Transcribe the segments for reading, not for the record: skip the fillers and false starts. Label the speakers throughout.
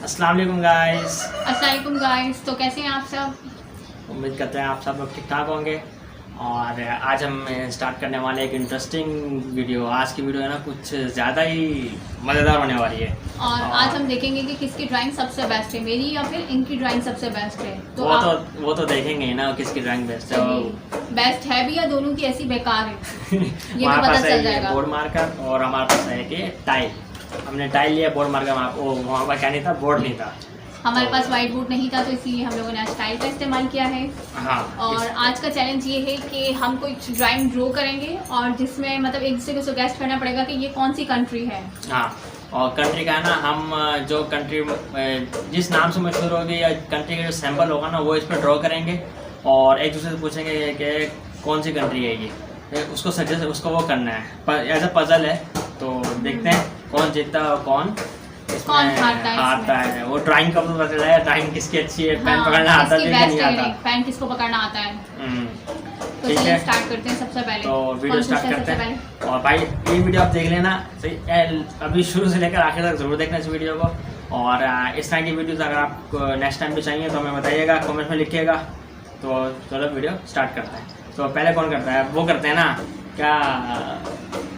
Speaker 1: अस्सलाम वालेकुम गाइस।
Speaker 2: अस्सलाम वालेकुम गाइस। तो कैसे हैं आप सब?
Speaker 1: उम्मीद करते हैं आप सब लोग ठीक ठाक होंगे। और आज हम स्टार्ट करने वाले एक इंटरेस्टिंग वीडियो। आज की वीडियो है ना कुछ ज़्यादा ही मज़ेदार होने वाली है।
Speaker 2: और आज हम देखेंगे कि किसकी ड्राइंग सबसे बेस्ट है, मेरी या फिर इनकी ड्राइंग सबसे बेस्ट है। तो
Speaker 1: वो तो देखेंगे ही ना किसकी ड्राइंग बेस्ट है।
Speaker 2: बेस्ट है भी या दोनों की ऐसी बेकार है ये भी पता चल जाएगा।
Speaker 1: बोर्ड मार्कर और हमारे पास है कि टाइल। हमने टाइल लिया, बोर्ड मार्कर वहाँ पर क्या नहीं था, बोर्ड नहीं था।
Speaker 2: हमारे पास व्हाइट बोर्ड नहीं था, तो इसलिए हम लोगों ने आज टाइल का इस्तेमाल किया है।
Speaker 1: हाँ।
Speaker 2: और आज का चैलेंज ये है कि हम कुछ ड्राइंग ड्रॉ करेंगे और जिसमें मतलब एक दूसरे को सजेस्ट करना पड़ेगा कि ये कौन सी कंट्री है।
Speaker 1: हाँ, और कंट्री का है ना, हम जो कंट्री जिस नाम से मशहूर होगी या कंट्री का जो सैंपल होगा ना वो इस पर ड्रॉ करेंगे और एक दूसरे से पूछेंगे कि कौन सी कंट्री है ये, उसको सजेस्ट उसको वो करना है। एज अ पजल है। तो देखते हैं कौन जीतता है और कौन हारता है। वो ड्राइंग का तो पता चला है, ड्राइंग किसकी अच्छी है। पेन पकड़ना आता है नहीं आता,
Speaker 2: पेन किसको पकड़ना आता है। तो
Speaker 1: ठीक है,
Speaker 2: स्टार्ट करते हैं। सबसे पहले
Speaker 1: तो वीडियो स्टार्ट करते हैं। और भाई ये वीडियो आप देख लेना सही, अभी शुरू से लेकर आखिर तक जरूर देखना इस वीडियो को। और इस तरह की वीडियोस अगर आपको नेक्स्ट टाइम भी चाहिए तो हमें बताइएगा, कमेंट में लिखिएगा। तो चलो वीडियो स्टार्ट करते हैं। तो पहले कौन करता है? वो करते हैं ना, क्या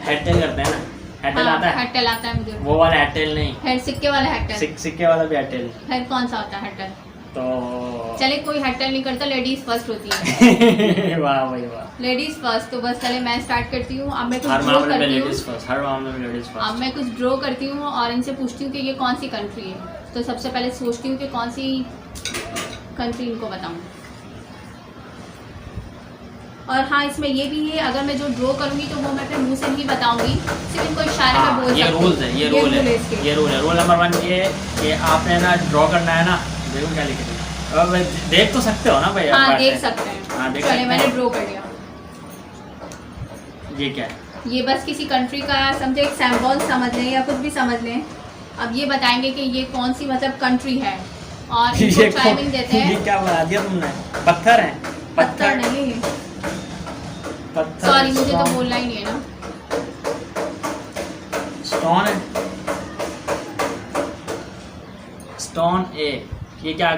Speaker 1: हेड टेल करते हैं ना। हेडटेल आता है?
Speaker 2: हेडटेल आता है मुझे।
Speaker 1: वो वाला हेडटेल नहीं,
Speaker 2: हेड सिक्के वाला हेडटेल।
Speaker 1: सिक्के वाला भी हेडटेल।
Speaker 2: हेड कौन सा होता है हेडटेल?
Speaker 1: तो
Speaker 2: चले कोई हेडटेल नहीं करता, लेडीज फर्स्ट होती है।
Speaker 1: वाह भाई वाह,
Speaker 2: लेडीज फर्स्ट। तो बस चले मैं स्टार्ट करती हूँ। अब मैं कुछ
Speaker 1: हर
Speaker 2: ड्रॉ
Speaker 1: मामले में
Speaker 2: करती
Speaker 1: लेडीज
Speaker 2: हूँ।
Speaker 1: फर्स्ट, हर मामले में लेडीज
Speaker 2: अब
Speaker 1: फर्स्ट।
Speaker 2: मैं कुछ ड्रॉ करती हूँ और इनसे पूछती हूँ कि ये कौन सी कंट्री है। तो सबसे पहले सोचती हूँ कि कौन सी कंट्री इनको बताऊँ। और हाँ, इसमें ये भी है, अगर मैं जो ड्रॉ करूंगी तो वो मैं अपने मुंह से नहीं बताऊंगी, सिर्फ इनको इशारे में बोल सकती हूँ।
Speaker 1: ये रूल है, ये रूल है। रूल नंबर 1 ये है कि आपने ना ड्रॉ करना है ना। देखो क्या लिखे थे, अब देख तो सकते हो ना भाई।
Speaker 2: हाँ, देख सकते हैं।
Speaker 1: हाँ, देख
Speaker 2: चले मैंने ड्रॉ कर लिया।
Speaker 1: ये क्या है?
Speaker 2: ये बस किसी कंट्री का समझे एक सिंबल समझ लें या कुछ भी समझ लें। अब ये बताएंगे कि ये कौन सी मतलब कंट्री है और इनको टाइमिंग देते हैं।
Speaker 1: ये क्या बता दिया तुमने? पत्थर है?
Speaker 2: पत्थर नहीं, सॉरी मुझे तो बोलना ही नहीं है ना।
Speaker 1: स्टोन है, स्टोन ए। ये क्या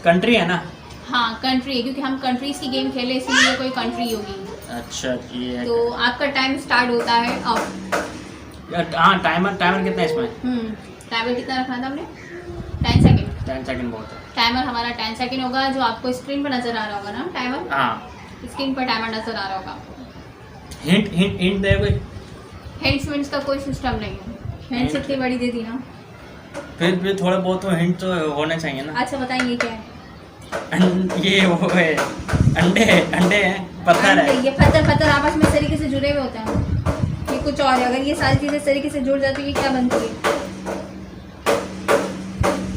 Speaker 1: कंट्री है ना?
Speaker 2: हाँ, कंट्री है, क्योंकि हम कंट्रीज की गेम खेले इसलिए कोई कंट्री होगी।
Speaker 1: अच्छा, ये
Speaker 2: तो आपका टाइम स्टार्ट होता है अब।
Speaker 1: हाँ, टाइमर कितना है इसमें?
Speaker 2: टाइमर कितना रखना था हमने? 10 सेकेंड।
Speaker 1: 10 सेकेंड बहुत है।
Speaker 2: टाइमर हमारा 10 सेकेंड होगा, जो आपको स्क्रीन पर नजर आ रहा होगा ना टाइमर।
Speaker 1: हाँ,
Speaker 2: स्क्रीन पर टाइमर नजर आ रहा होगा।
Speaker 1: हिंट दे कोई?
Speaker 2: हिंट्स का कोई सिस्टम नहीं है। हिंट्स इतनी बड़ी दे दी ना।
Speaker 1: फिर भी थोड़ा बहुत तो हिंट तो होने चाहिए ना।
Speaker 2: अच्छा बताइए ये क्या है?
Speaker 1: ये वो है, अंडे हैं, पत्थर है।
Speaker 2: ये पत्थर आपस में इस तरीके से जुड़े हुए होते हैं। ये कुछ और है, अगर ये सारी चीजें इस तरीके से जुड़ जाती है ये क्या बनती है?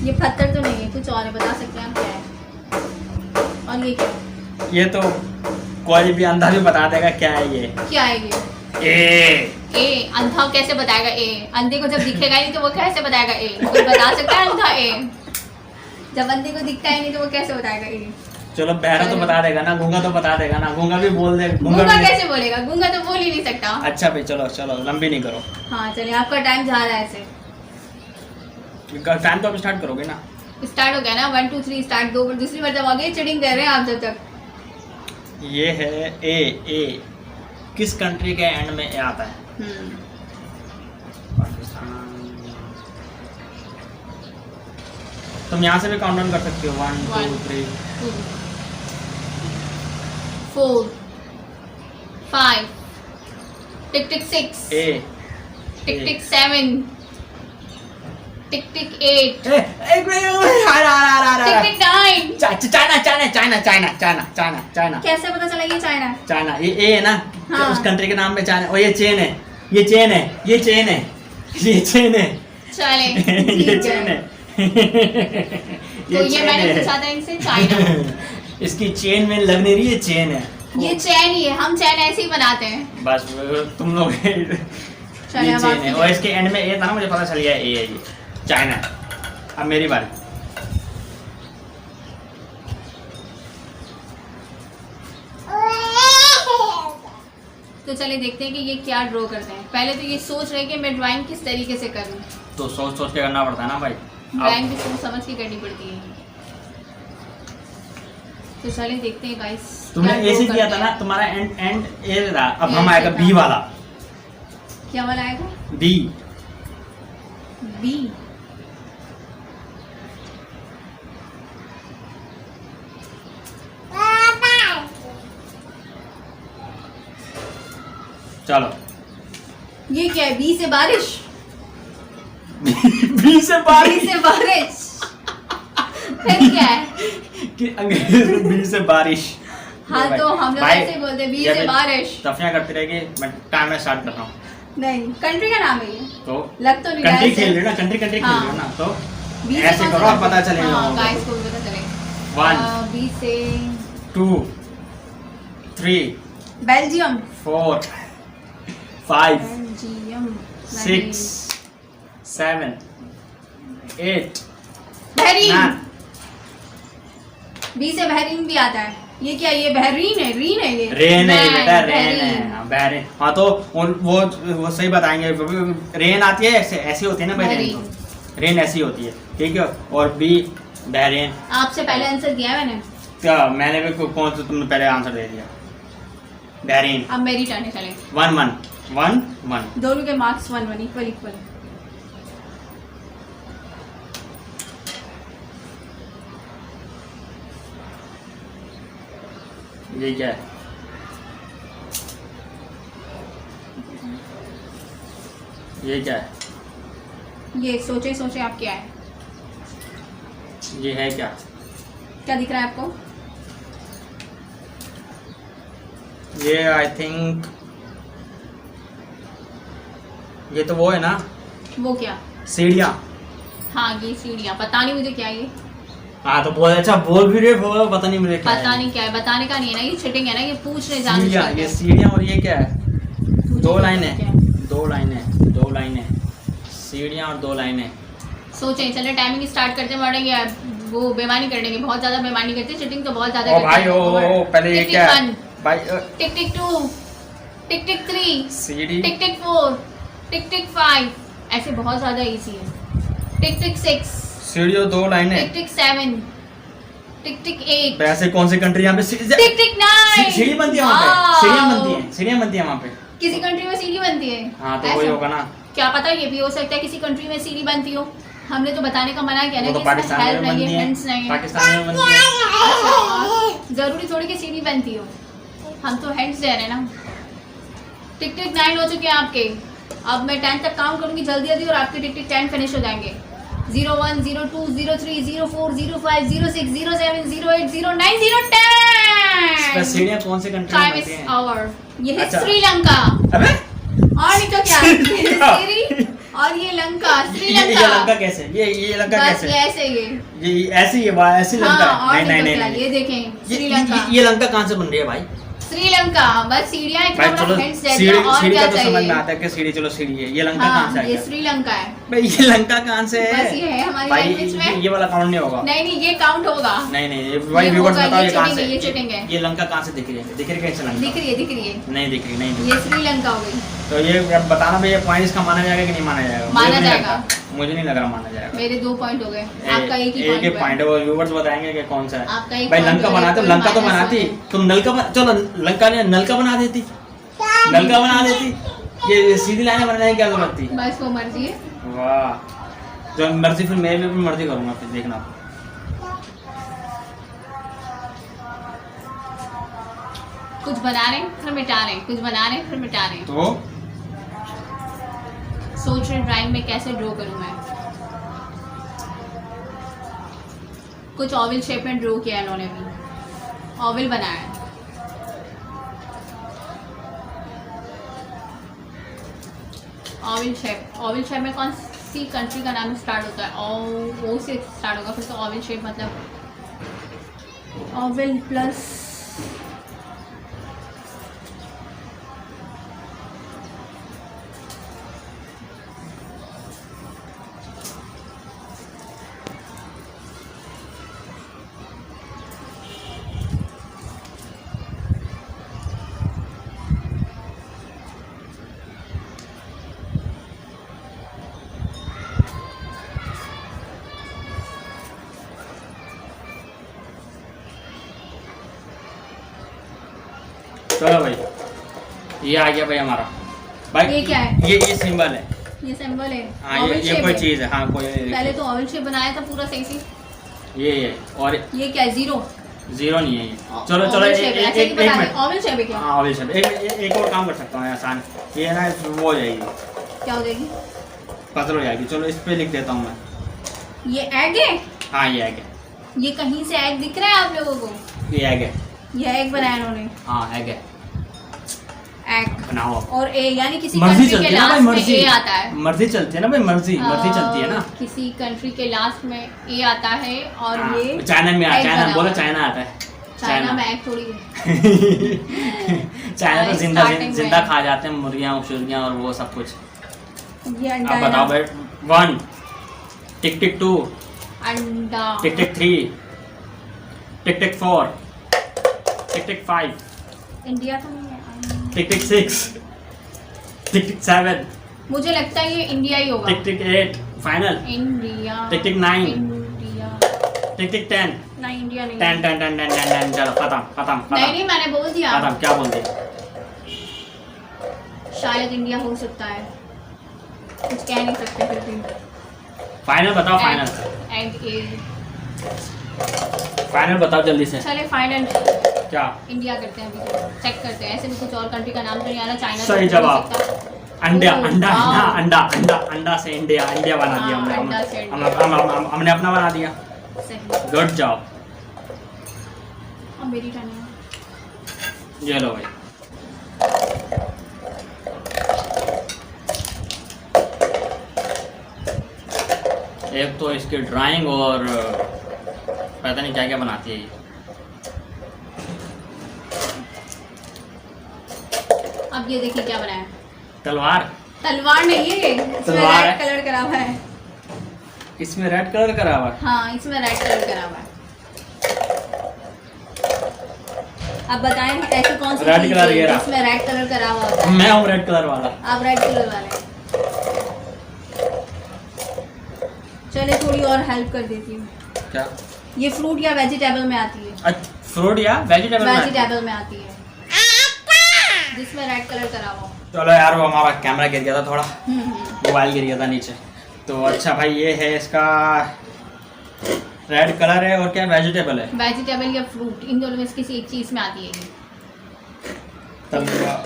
Speaker 2: ये पत्थर तो नहीं है, कुछ और है, बता सकते हैं आप क्या है? और ये क्या है?
Speaker 1: ये तो कोई भी अंधा भी बता देगा क्या है ये।
Speaker 2: क्या है ये? ए। अंधा कैसे बताएगा ए? अंधे को जब दिखेगा नहीं तो वो कैसे बताएगा ए? कोई बता सकता है अंधा ए? जब अंधे को दिखता ही नहीं तो वो कैसे बताएगा ए?
Speaker 1: चलो बहरा तो बता देगा ना, गूंगा तो बता देगा ना। गूंगा भी बोल दे।
Speaker 2: गूंगा कैसे बोलेगा? गूंगा तो बोल ही नहीं सकता।
Speaker 1: अच्छा भाई, चलो लंबी नहीं करो।
Speaker 2: हाँ चलिए, आपका टाइम जा रहा है ऐसे।
Speaker 1: टाइम तो अब स्टार्ट करोगे ना?
Speaker 2: स्टार्ट हो गया ना। 1 2 3 स्टार्ट। दूसरी बार जब आगे चीटिंग कर रहे हैं आप जब तक।
Speaker 1: ये है ए। किस कंट्री के एंड में ए आता है? पाकिस्तान। तुम यहाँ से भी काउंट डाउन कर सकते हो। 1 2 3
Speaker 2: 4 5 टिक टिक 6
Speaker 1: ए,
Speaker 2: टिक टिक 7 टिक टिक 8
Speaker 1: टिक
Speaker 2: टिक 9।
Speaker 1: चाइना।
Speaker 2: कैसे पता चला ये चाइना?
Speaker 1: चाइना, ये ए है ना।
Speaker 2: हाँ।
Speaker 1: उस कंट्री के नाम पे चाइना। और ये चेन है। ये चेन है।
Speaker 2: चले
Speaker 1: ये चेन है।
Speaker 2: तो ये मैंने पूछा था इनसे चाइना।
Speaker 1: इसकी चेन में लग नहीं रही है, चेन है।
Speaker 2: ये चैन ही है, हम चैन ऐसे ही बनाते हैं।
Speaker 1: बस तुम लोग ये चेन है। और इसके एंड में ए था ना, मुझे पता चल गया ए है ये चाइना। अब मेरी बारी।
Speaker 2: तो चलिए देखते हैं कि ये क्या ड्रॉ करते हैं। पहले तो ये सोच रहे कि मैं ड्राइंग किस तरीके से करूं।
Speaker 1: तो सोच के करना पड़ता है ना भाई।
Speaker 2: ड्राइंग भी सोच समझ के करनी पड़ती है। तो चले देखते हैं गाइस।
Speaker 1: तुमने ए से किया था ना, तुम्हारा एंड ए था। अब हम आएगा बी वाला।
Speaker 2: क्या वाला आएगा?
Speaker 1: बी।
Speaker 2: बी
Speaker 1: चलो
Speaker 2: ये क्या है? बी से बारिश।
Speaker 1: बी से
Speaker 2: बी से बारिश फिर क्या है?
Speaker 1: कि अंग्रेजी में बी से बारिश।
Speaker 2: हाँ तो हम लोग
Speaker 1: भाई,
Speaker 2: ऐसे बोलते हैं बी
Speaker 1: ये
Speaker 2: से
Speaker 1: भी
Speaker 2: बारिश।
Speaker 1: तफियां करती रहेगी, मैं टाइम में स्टार्ट कर रहा हूँ।
Speaker 2: नहीं कंट्री का नाम है ये।
Speaker 1: तो
Speaker 2: लग तो नहीं रहा
Speaker 1: कंट्री
Speaker 2: है
Speaker 1: खेल रहे हो ना, कंट्री खेल
Speaker 2: हाँ।
Speaker 1: रहे हो ना, तो
Speaker 2: बी से
Speaker 1: ऐसे
Speaker 2: कौन सा
Speaker 1: करो और
Speaker 2: country?
Speaker 1: पता चलेगा।
Speaker 2: हाँ गाइस को भी पता चलेगा।
Speaker 1: 1
Speaker 2: बी से
Speaker 1: 2 3
Speaker 2: बेल्जियम।
Speaker 1: 4 5
Speaker 2: Belgium
Speaker 1: 6 7 8
Speaker 2: Bahrain. बी से बहरीन भी आता है। ये क्या? ये बहरीन है, रीन है ये।
Speaker 1: रेन है बेटा, रेन
Speaker 2: बहरीन।
Speaker 1: है। हाँ, बहरीन। हाँ तो वो सही बताएंगे। रेन आती है ऐसे, ऐसी होती है ना भाई। रेन ऐसी होती है, ठीक है। और बी बहरीन।
Speaker 2: आपसे पहले आंसर दिया है मैंने।
Speaker 1: क्या मैंने भी कौन सा तुमने पहले आंसर दे दिया? बहरीन।
Speaker 2: अब मेरी टर्न है, चले।
Speaker 1: 1-1
Speaker 2: दोनों के मार्क्स 1-1 इक्वल इक्वल।
Speaker 1: ये क्या है? ये क्या है?
Speaker 2: ये सोचे सोचे आप क्या है?
Speaker 1: ये है क्या?
Speaker 2: क्या दिख रहा है आपको?
Speaker 1: ये आई थिंक ये तो वो है ना,
Speaker 2: वो क्या?
Speaker 1: सीढ़ियाँ।
Speaker 2: हाँ ये सीढ़ियाँ। पता नहीं मुझे क्या है ये।
Speaker 1: हाँ तो बहुत अच्छा बोल भी रहे हो, पता नहीं मुझे क्या है।
Speaker 2: पता नहीं क्या है, बताने का नहीं है ना, ये चिटिंग है ना, ये पूछने जानने
Speaker 1: सीढ़ियाँ, ये सीढ़ियाँ। और ये क्या है? 2 लाइनें, 2 लाइनें, 2 लाइनें, सीढ़ियाँ और 2 लाइनें।
Speaker 2: सोचें। चले टाइमिंग स्टार्ट करते पड़ेंगे। वो बेमानी करने की बहुत ज्यादा बेमानी करते हैं, चिटिंग तो बहुत ज्यादा
Speaker 1: ओ
Speaker 2: करते
Speaker 1: भाई
Speaker 2: हैं।
Speaker 1: ओ पहले ये
Speaker 2: टिक
Speaker 1: क्या
Speaker 2: टिक
Speaker 1: है
Speaker 2: 1,
Speaker 1: भाई?
Speaker 2: टिक टिक 2, टिक टिक 3,
Speaker 1: सीढ़ी।
Speaker 2: टिक टिक 4, टिक टिक 5। ऐसे बहुत ज्यादा इजी है। टिक टिक 6,
Speaker 1: सीढ़ी और 2 लाइनें।
Speaker 2: टिक टिक 7, टिक टिक 8,
Speaker 1: वैसे कौन सी कंट्री यहाँ पे सीढ़ी
Speaker 2: टिक टिक 9।
Speaker 1: सीढ़ी बनती है वहाँ पे? सीढ़ियाँ बनती हैं, सीढ़ियाँ बनती हैं वहाँ पे।
Speaker 2: किसी कंट्री में सीढ़ी बनती है।
Speaker 1: हाँ तो
Speaker 2: ऐसा?
Speaker 1: वही होगा ना।
Speaker 2: क्या पता, ये भी हो सकता है किसी कंट्री में सीढ़ी बनती हो। हमने तो बताने का मना किया ना
Speaker 1: वो तो
Speaker 2: कि इसमें
Speaker 1: पाकिस्तान
Speaker 2: हेल्प
Speaker 1: में
Speaker 2: नहीं
Speaker 1: बनती
Speaker 2: है,
Speaker 1: है,
Speaker 2: हिंट्स नहीं है।
Speaker 1: पाकिस्तान में बनती है।
Speaker 2: जरूरी थोड़ी कि सीढ़ी बनती हो, हम तो हिंट्स दे रहे हैं ना। टिक टिक 9 हो चुके हैं आपके। अब मैं 10 तक काउंट करूंगी जल्दी जल्दी और आपके टिक टिक 10 फिनिश हो जाएंगे। 01 02 03 04 05 06 07 08 09 010।
Speaker 1: सीढ़ियाँ कौन से कंट्री में
Speaker 2: टाइम
Speaker 1: बनती
Speaker 2: इज
Speaker 1: हैं?
Speaker 2: ओवर। ये है
Speaker 1: अच्छा।
Speaker 2: श्रीलंका।
Speaker 1: अबे
Speaker 2: और नहीं तो क्या?
Speaker 1: श्रीलंका।
Speaker 2: सीरी और ये लंका,
Speaker 1: ये
Speaker 2: श्रीलंका।
Speaker 1: लंका कैसे? ये लंका
Speaker 2: बस
Speaker 1: कैसे?
Speaker 2: ये ऐसे
Speaker 1: ये ऐसी है वाह, ऐसी लंका
Speaker 2: हाँ, और
Speaker 1: है? नहीं
Speaker 2: नहीं
Speaker 1: नहीं
Speaker 2: तो क्या?
Speaker 1: नहीं।
Speaker 2: ये देखें श्रीलंका।
Speaker 1: ये लंका कहाँ से बन रही है भाई?
Speaker 2: श्रीलंका। बस सीढ़ियाँ
Speaker 1: भाई
Speaker 2: इतना
Speaker 1: चलो
Speaker 2: बड़ा हिंट्स दे दिया
Speaker 1: सीढ़ी
Speaker 2: और
Speaker 1: सीढ़ी
Speaker 2: क्या
Speaker 1: का तो समझ
Speaker 2: चाहिए?
Speaker 1: में आता है कि सीढ़ी, चलो सीढ़ी है। ये लंका कहाँ से
Speaker 2: हाँ
Speaker 1: आ
Speaker 2: ये
Speaker 1: गया?
Speaker 2: श्रीलंका है।
Speaker 1: भाई ये लंका कहाँ से है?
Speaker 2: बस ये है हमारी
Speaker 1: भाई
Speaker 2: लैंग्वेज में।
Speaker 1: ये वाला काउंट नहीं होगा।
Speaker 2: नहीं नहीं ये काउंट होगा।
Speaker 1: नहीं नहीं भाई
Speaker 2: ये
Speaker 1: व्यूअर्स
Speaker 2: होगा,
Speaker 1: बताओ
Speaker 2: ये
Speaker 1: ये कहाँ
Speaker 2: cheating
Speaker 1: से?
Speaker 2: है, ये cheating है।
Speaker 1: ये लंका कहाँ से दिख रही है? दिख रही कैसे लंका?
Speaker 2: दिख रही है, दिख रही है।
Speaker 1: नहीं दिख रही, नहीं।
Speaker 2: ये श्रीलंका हो गई।
Speaker 1: तो ये अब बताना भैया पॉइंट इसका माना जाएगा कि नहीं माना जाएगा?
Speaker 2: माना
Speaker 1: मुझे नहीं
Speaker 2: जाएगा।
Speaker 1: लगता, मुझे नहीं लग रहा माना जाएगा।
Speaker 2: मेरे 2 पॉइंट हो गए, आपका एक ही
Speaker 1: एक
Speaker 2: पॉइंट
Speaker 1: है वो व्यूअर्स बताएंगे कि कौन सा है।
Speaker 2: आपका एक
Speaker 1: भाई
Speaker 2: point
Speaker 1: लंका
Speaker 2: हो गया,
Speaker 1: बनाते,
Speaker 2: कोई
Speaker 1: लंका तो
Speaker 2: minus
Speaker 1: बनाती
Speaker 2: हो गया।
Speaker 1: तुम नलका चलो लंका ने नलका बना देती, नलका बना देती। ये सीधी लाइनें बनाने की क्या जरूरत थी?
Speaker 2: बस वो मर्जी है।
Speaker 1: वाह, जो मर्जी फिर मैं भी मर्जी करूंगा फिर देखना।
Speaker 2: कुछ बना रहे हैं फिर मिटा रहे हैं, कुछ बना रहे हैं फिर मिटा रहे हैं।
Speaker 1: तो
Speaker 2: सोच रहे ड्राइंग में कैसे ड्रॉ करूं मैं। कुछ ओवल शेप में ड्रॉ किया इन्होंने भी, ओवल बनाया है। ओवल शेप में कौन सी कंट्री का नाम स्टार्ट होता है? ओ से स्टार्ट होगा, फिर तो ओवल शेप मतलब ओवल प्लस
Speaker 1: चलो भाई, ये आ गया भाई हमारा भाई।
Speaker 2: ये क्या है?
Speaker 1: ये सिंबल है,
Speaker 2: ये सिंबल है।
Speaker 1: हाँ
Speaker 2: ओवल
Speaker 1: ये
Speaker 2: शेप
Speaker 1: कोई
Speaker 2: है।
Speaker 1: चीज़ है, हाँ कोई।
Speaker 2: पहले तो ओवल शेप बनाया था पूरा सही से।
Speaker 1: ये और
Speaker 2: ये क्या है? जीरो
Speaker 1: नहीं है ये। चलो चलो
Speaker 2: ओवल
Speaker 1: एक
Speaker 2: शेप है,
Speaker 1: एक
Speaker 2: ऐसे ही
Speaker 1: एक
Speaker 2: बता
Speaker 1: मिनट,
Speaker 2: दे। ओवल शेप है क्या?
Speaker 1: हाँ ओवल शेप। एक और काम कर सकता हूँ आसान, ये ना वो हो जाएगी,
Speaker 2: क्या हो जाएगी?
Speaker 1: पतल हो जाएगी। चलो इस पे लिख देता हूँ मैं।
Speaker 2: ये एग है?
Speaker 1: हाँ ये एग है,
Speaker 2: ये कहीं से एग दिख रहा है आप लोगों को?
Speaker 1: ये एग है।
Speaker 2: ये एग बनाया इन्होंने।
Speaker 1: हाँ एग है,
Speaker 2: एग
Speaker 1: बनाओ।
Speaker 2: और ए, यानी किसी
Speaker 1: मर्जी
Speaker 2: कंट्री के
Speaker 1: चलती है ना भाई,
Speaker 2: लास्ट में
Speaker 1: मर्जी
Speaker 2: ए आता है।
Speaker 1: मर्जी चलती है ना भाई, मर्जी चलती है ना।
Speaker 2: किसी कंट्री के लास्ट में ए आता है और
Speaker 1: हाँ,
Speaker 2: ये
Speaker 1: चाइना में
Speaker 2: egg
Speaker 1: चाइना
Speaker 2: बना
Speaker 1: बोलो,
Speaker 2: हुआ है।
Speaker 1: चाइना आता है।
Speaker 2: चाइना में एग थोड़ी है।
Speaker 1: चाइना तो
Speaker 2: starting में।
Speaker 1: जिंदा खा जाते हैं, मुर्गियाँ शुर्गियाँ और वो सब कुछ।
Speaker 2: ये अंडा
Speaker 1: अब
Speaker 2: है
Speaker 1: बताओ
Speaker 2: ना?
Speaker 1: भाई, 1 टिक टिक 2
Speaker 2: अंडा।
Speaker 1: टिक टिक 3 टिक टिक 4 टिक टिक 5
Speaker 2: इंडिया तो नहीं है।
Speaker 1: टिक टिक 6 टिक टिक 7
Speaker 2: मुझे लगता है ये इंडिया ही होगा।
Speaker 1: टिक टिक 8 फाइनल।
Speaker 2: इंडिया।
Speaker 1: टिक टिक 9
Speaker 2: इंडिया।
Speaker 1: टिक टिक 10
Speaker 2: नहीं इंडिया नहीं।
Speaker 1: 10 चलो खत्म
Speaker 2: नहीं मैंने बोल दिया।
Speaker 1: खत्म। क्या बोल दिया?
Speaker 2: शायद इंडिया हो सकता है, कुछ कह नहीं सकते फिर भी।
Speaker 1: फाइनल बताओ, फाइनल
Speaker 2: एग ए।
Speaker 1: फाइनल बताओ जल्दी से।
Speaker 2: चले फाइनल
Speaker 1: क्या?
Speaker 2: इंडिया करते हैं, अभी चेक करते हैं। ऐसे भी कुछ और कंट्री का नाम तो नहीं आ रहा। चाइना
Speaker 1: सही
Speaker 2: तो हो
Speaker 1: जवाब।
Speaker 2: सकता।
Speaker 1: अंडा
Speaker 2: ओह,
Speaker 1: अंडा
Speaker 2: वाह।
Speaker 1: अंडा अंडा अंडा से इंडिया बना दिया
Speaker 2: हाँ, अंडा से
Speaker 1: हमने। हमने अपना बना दिया।
Speaker 2: सही।
Speaker 1: Good job.
Speaker 2: अब मेरी टर्न है।
Speaker 1: ये लो भाई। एक तो इसकी ड्राइंग और पता नहीं क्या क्या बनाती है ये।
Speaker 2: अब ये देखिए क्या बनाया।
Speaker 1: तलवार।
Speaker 2: तलवार नहीं है, इसमें
Speaker 1: तलवार
Speaker 2: रेड
Speaker 1: है।
Speaker 2: कलर करा हुआ है।
Speaker 1: इसमें रेड कलर करा हुआ है।
Speaker 2: हाँ इसमें रेड कलर करा हुआ है। अब बताएं ऐसी कौन सी
Speaker 1: Red
Speaker 2: चीज़
Speaker 1: कलर
Speaker 2: है
Speaker 1: ये रहा।
Speaker 2: जिसमें रेड कलर करा हुआ होता है?
Speaker 1: मैं हूँ रेड कलर वाला।
Speaker 2: आप रेड कलर वाले। चले थोड़ी और हेल्प कर देती हूँ।
Speaker 1: क्या?
Speaker 2: ये फ्रूट या वेजिटेबल में आती है।
Speaker 1: फ्रूट या वेजिटेबल?
Speaker 2: वेजिटेबल में आती है जिसमें रेड कलर करा हुआ।
Speaker 1: चलो यार, वो हमारा कैमरा गिर गया था थोड़ा,
Speaker 2: हम्म।
Speaker 1: मोबाइल गिर गया था नीचे। तो अच्छा भाई, ये है इसका रेड कलर है और क्या वेजिटेबल है?
Speaker 2: वेजिटेबल या फ्रूट, इन दोनों में से किसी एक चीज में आती है ये।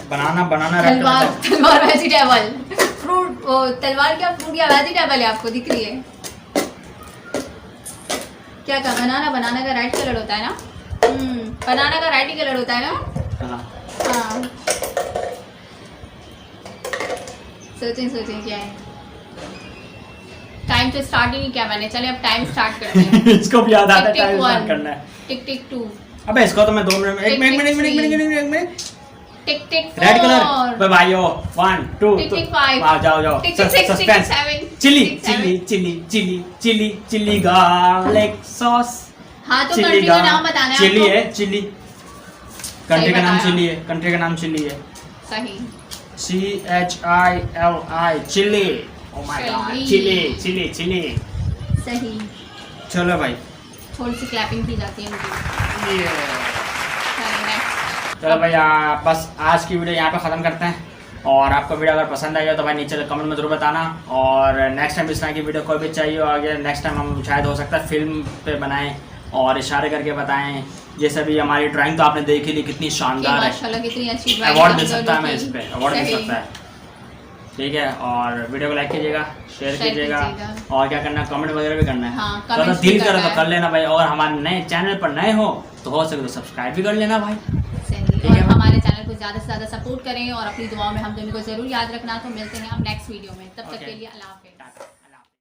Speaker 1: बनाना रेड
Speaker 2: तलवार।
Speaker 1: कलर।
Speaker 2: तलवार वेजिटेबल। फ्रूट वो तलवार क्या फ्रूट या वेजिटेबल है आपको दिख रही है? क्या कहा? बनाना का रेड कलर होता है ना? बनाना का रेड ही कलर होता है ना?
Speaker 1: हाँ।
Speaker 2: हाँ। सोचें क्या है। टाइम तो स्टार्ट ही नहीं किया मैंने। चले अब टाइम स्टार्ट करते हैं।
Speaker 1: इसको भी याद आता है
Speaker 2: टिक टिक
Speaker 1: टाइम स्टार्ट
Speaker 2: 1
Speaker 1: करना है।
Speaker 2: टिक टिक 2
Speaker 1: अबे इसको तो मैं 2 मिनट में
Speaker 2: टिक टिक
Speaker 1: एक
Speaker 2: टिक टिक 4
Speaker 1: रेड कलर भाइयों 1 2
Speaker 2: टिक टिक 5
Speaker 1: जाओ
Speaker 2: tick tick 6 tick tick
Speaker 1: suspense.
Speaker 2: 7
Speaker 1: chilli garlic sauce.
Speaker 2: हाँ तो कंट्री का नाम बताना है
Speaker 1: चिली
Speaker 2: आपको।
Speaker 1: है, चिली। कंट्री का नाम
Speaker 2: बताया।
Speaker 1: चिली है, कंट्री का नाम चिली है।
Speaker 2: सही।
Speaker 1: CHILI chilli. Oh my God, chilli.
Speaker 2: सही।
Speaker 1: चलो भाई,
Speaker 2: थोड़ी सी क्लैपिंग की जाती है मुझे। चलो नेक्स्ट।
Speaker 1: चलो भाई बस आज की वीडियो यहाँ पे ख़त्म करते हैं। और आपको वीडियो अगर पसंद आई हो तो भाई नीचे कमेंट में ज़रूर बताना। और नेक्स्ट टाइम इस तरह की वीडियो कोई भी चाहिए हो आगे, नेक्स्ट टाइम हम शायद हो सकता है फिल्म पे बनाएं और इशारे करके बताएं। जैसे भी हमारी ड्राइंग तो आपने देखी ली, कितनी शानदार है।
Speaker 2: माशाल्लाह कितनी अच्छी ड्राइंग।
Speaker 1: अवार्ड मिल सकता है, हमें इस पे अवार्ड मिल सकता है। ठीक है, और वीडियो को लाइक कीजिएगा, शेयर कीजिएगा और क्या करना है, कमेंट वगैरह भी करना है।
Speaker 2: हाँ,
Speaker 1: तो
Speaker 2: comments
Speaker 1: दिल
Speaker 2: भी
Speaker 1: करो
Speaker 2: करना
Speaker 1: तो
Speaker 2: है।
Speaker 1: कर लेना भाई। और हमारे नए चैनल पर नए हो तो हो सके तो सब्सक्राइब भी कर लेना भाई।
Speaker 2: सही।
Speaker 1: ठीक
Speaker 2: और
Speaker 1: है।
Speaker 2: हमारे चैनल को ज़्यादा से ज़्यादा सपोर्ट करें और अपनी दुआओं में हम दोनों को ज़रूर याद रखना। तो मिलते हैं अब नेक्स्ट वीडियो में, तब तक
Speaker 1: Okay.
Speaker 2: के लिए अल्लाह हाफिज़।